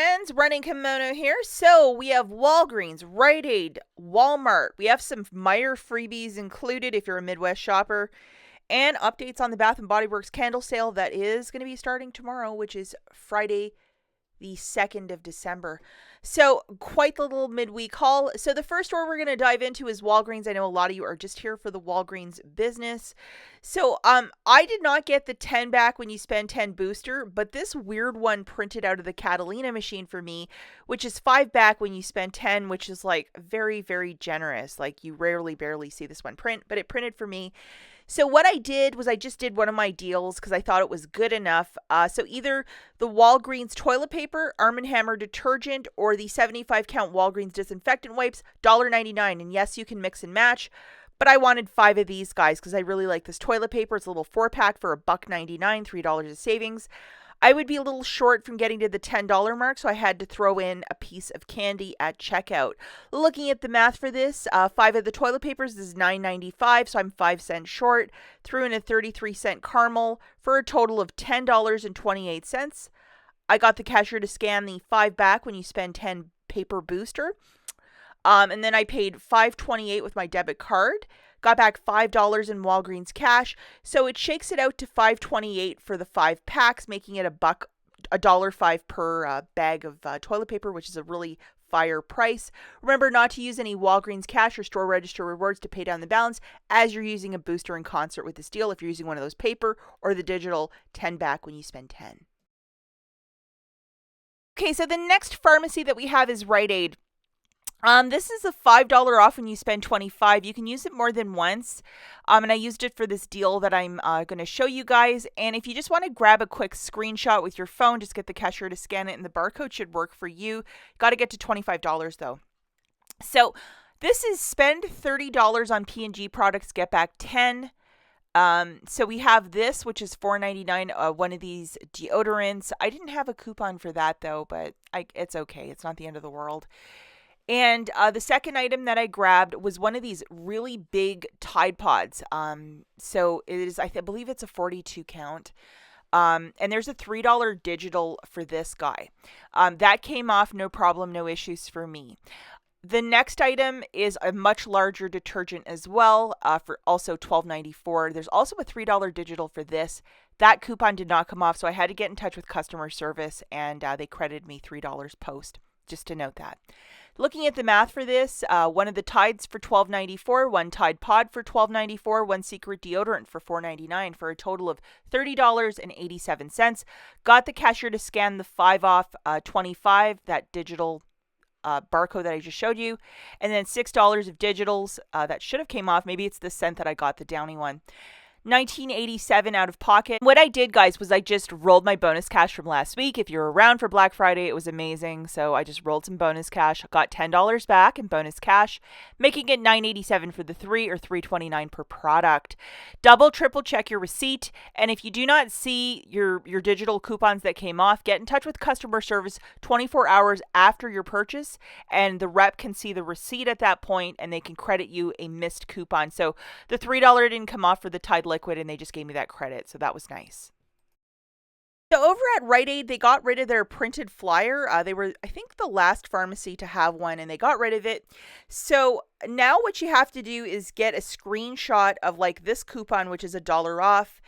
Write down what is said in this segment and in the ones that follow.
And running kimono here. So we have Walgreens, Rite Aid, Walmart. We have some Meijer freebies included if you're a Midwest shopper. And updates on the Bath and Body Works candle sale that is going to be starting tomorrow, which is Friday, the 2nd of December. So, quite the little midweek haul. So, the first store we're going to dive into is Walgreens. I know a lot of you are just here for the Walgreens business. So, I did not get the 10 back when you spend 10 booster, but this weird one printed out of the Catalina machine for me, which is 5 back when you spend 10, which is like very, very generous. Like, you barely see this one print, but it printed for me. So what I did was I just did one of my deals because I thought it was good enough. So either the Walgreens toilet paper, Arm & Hammer detergent, or the 75 count Walgreens disinfectant wipes, $1.99. And yes, you can mix and match. But I wanted 5 of these guys because I really like this toilet paper. It's a little 4-pack for $1.99, $3 of savings. I would be a little short from getting to the $10 mark, so I had to throw in a piece of candy at checkout. Looking at the math for this, 5 of the toilet papers is $9.95, so I'm 5 cents short. Threw in a 33-cent caramel for a total of $10.28. I got the cashier to scan the 5 back when you spend 10 paper booster. And then I paid $5.28 with my debit card. Got back $5 in Walgreens cash, so it shakes it out to $5.28 for the 5 packs, making it $1.05 per bag of toilet paper, which is a really fire price. Remember not to use any Walgreens cash or store register rewards to pay down the balance as you're using a booster in concert with this deal if you're using one of those paper or the digital 10 back when you spend 10. Okay, so the next pharmacy that we have is Rite Aid. This is a $5 off when you spend $25. You can use it more than once. And I used it for this deal that I'm going to show you guys. And if you just want to grab a quick screenshot with your phone, just get the cashier to scan it and the barcode should work for you. Got to get to $25 though. So this is spend $30 on P&G products, get back 10. So we have this, which is $4.99, one of these deodorants. I didn't have a coupon for that though, but it's okay. It's not the end of the world. And the second item that I grabbed was one of these really big Tide Pods. So it is, I believe it's a 42 count. And there's a $3 digital for this guy. That came off, no problem, no issues for me. The next item is a much larger detergent as well, for also $12.94. There's also a $3 digital for this. That coupon did not come off, so I had to get in touch with customer service, and they credited me $3 post, just to note that. Looking at the math for this, one of the Tides for $12.94, one Tide Pod for $12.94, one Secret deodorant for $4.99 for a total of $30.87. Got the cashier to scan the 5 off 25, that digital barcode that I just showed you, and then $6 of digitals that should have came off. Maybe it's the scent that I got, the Downy one. $19.87 out of pocket. What I did, guys, was I just rolled my bonus cash from last week. If you're around for Black Friday, it was amazing. So I just rolled some bonus cash, got $10 back in bonus cash, making it $9.87 for the 3 or $3.29 per product. Double, triple check your receipt. And if you do not see your digital coupons that came off, get in touch with customer service 24 hours after your purchase, and the rep can see the receipt at that point and they can credit you a missed coupon. So the $3 didn't come off for the Tide liquid, and they just gave me that credit, so that was nice. So over at Rite Aid, they got rid of their printed flyer. They were, I think, the last pharmacy to have one, and they got rid of it. So now what you have to do is get a screenshot of like this coupon, which is $1 off,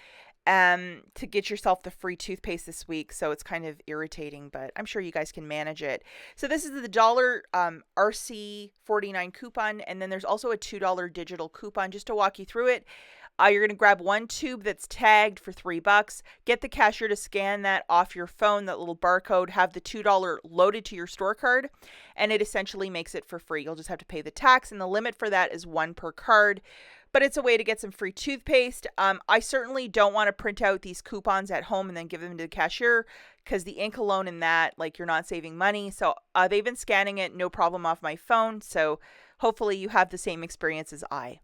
to get yourself the free toothpaste this week. So it's kind of irritating, but I'm sure you guys can manage it. So this is the $1 RC49 coupon, and then there's also a $2 digital coupon. Just to walk you through it, you're going to grab one tube that's tagged for $3. Get the cashier to scan that off your phone, that little barcode, have the $2 loaded to your store card, and it essentially makes it for free. You'll just have to pay the tax, and the limit for that is 1 per card. But it's a way to get some free toothpaste. I certainly don't want to print out these coupons at home and then give them to the cashier, because the ink alone in that, like, you're not saving money. So they've been scanning it, no problem, off my phone. So hopefully you have the same experience as I.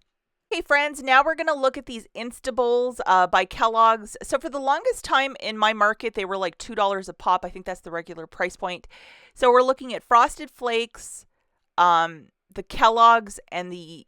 Okay, friends, now we're going to look at these Instables by Kellogg's. So for the longest time in my market, they were like $2 a pop. I think that's the regular price point. So we're looking at Frosted Flakes, the Kellogg's, and the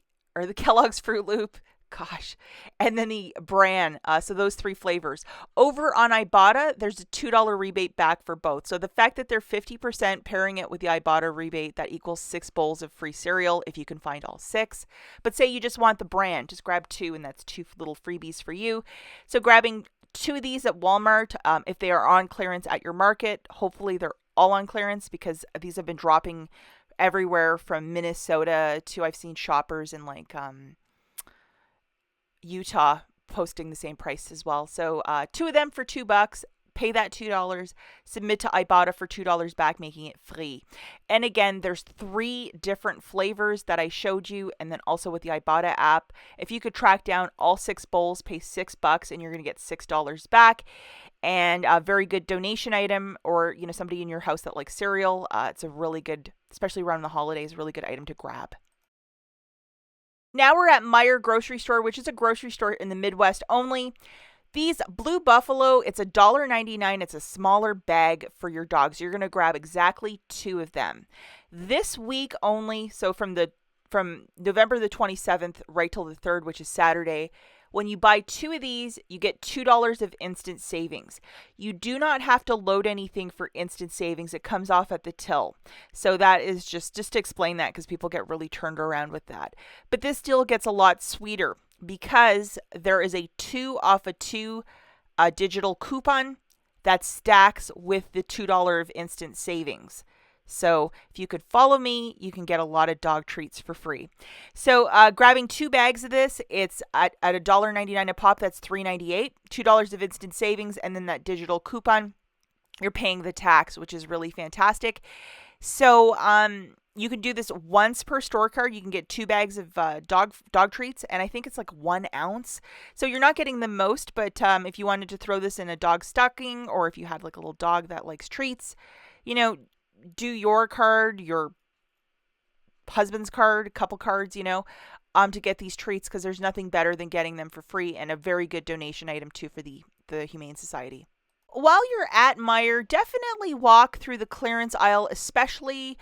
Kellogg's Fruit Loop, Gosh. And then the brand. So those three flavors. Over on Ibotta, there's a $2 rebate back for both. So the fact that they're 50% pairing it with the Ibotta rebate, that equals 6 bowls of free cereal if you can find all 6. But say you just want the brand, just grab 2 and that's 2 little freebies for you. So grabbing 2 of these at Walmart, if they are on clearance at your market, hopefully they're all on clearance because these have been dropping everywhere from Minnesota to I've seen shoppers in like Utah posting the same price as well. So 2 of them for $2. Pay that $2, submit to Ibotta for $2 back, making it free. And again, there's 3 different flavors that I showed you, and then also with the Ibotta app. If you could track down all 6 bowls, pay $6, and you're going to get $6 back. And a very good donation item, or somebody in your house that likes cereal. It's a really good, especially around the holidays, really good item to grab. Now we're at Meijer grocery store, which is a grocery store in the Midwest only. These Blue Buffalo, it's $1.99. It's a smaller bag for your dogs. You're going to grab exactly 2 of them. This week only, so from November the 27th right till the 3rd, which is Saturday, when you buy 2 of these, you get $2 of instant savings. You do not have to load anything for instant savings. It comes off at the till. So that is just to explain that because people get really turned around with that. But this deal gets a lot sweeter because there is a 2 off a 2 digital coupon that stacks with the $2 of instant savings. So if you could follow me, you can get a lot of dog treats for free. So grabbing 2 bags of this, it's at $1.99 a pop. That's $3.98. $2 of instant savings, and then that digital coupon, you're paying the tax, which is really fantastic. So you can do this once per store card. You can get 2 bags of dog treats, and I think it's like 1 ounce. So you're not getting the most, but if you wanted to throw this in a dog stocking, or if you had like a little dog that likes treats, do your card, your husband's card, a couple cards, to get these treats, because there's nothing better than getting them for free, and a very good donation item too for the Humane Society. While you're at Meijer, definitely walk through the clearance aisle, especially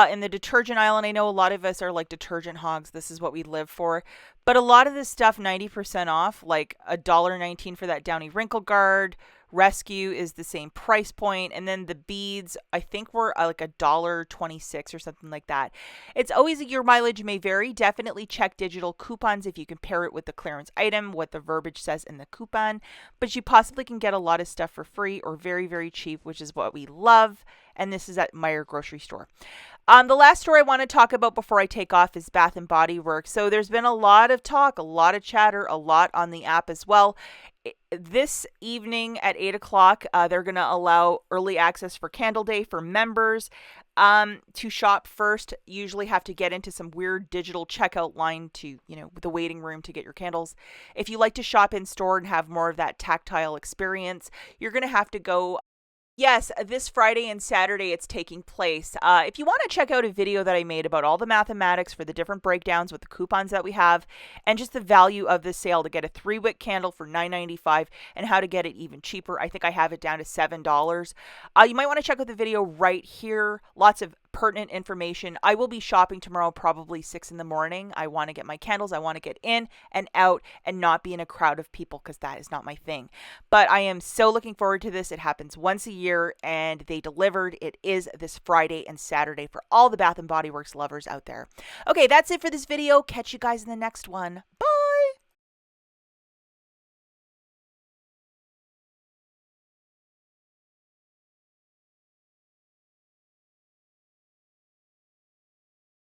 in the detergent aisle. And I know a lot of us are like detergent hogs. This is what we live for. But a lot of this stuff, 90% off, like $1.19 for that Downy Wrinkle Guard. Rescue is the same price point, and then the beads I think were like $1.26 or something like that. It's always your mileage may vary. Definitely check digital coupons if you compare it with the clearance item, what the verbiage says in the coupon. But you possibly can get a lot of stuff for free or very, very cheap, which is what we love. And this is at Meijer grocery store. The last store I want to talk about before I take off is Bath & Body Works. So there's been a lot of talk, a lot of chatter, a lot on the app as well. This evening at 8 o'clock, they're going to allow early access for Candle Day for members to shop first. Usually have to get into some weird digital checkout line to, the waiting room to get your candles. If you like to shop in store and have more of that tactile experience, you're going to have to go. Yes, this Friday and Saturday it's taking place. If you want to check out a video that I made about all the mathematics for the different breakdowns with the coupons that we have and just the value of the sale to get a 3-wick candle for $9.95 and how to get it even cheaper, I think I have it down to $7. You might want to check out the video right here. Lots of pertinent information. I will be shopping tomorrow, probably 6 in the morning. I want to get my candles. I want to get in and out and not be in a crowd of people because that is not my thing. But I am so looking forward to this. It happens once a year and they delivered. It is this Friday and Saturday for all the Bath & Body Works lovers out there. Okay, that's it for this video. Catch you guys in the next one. Bye!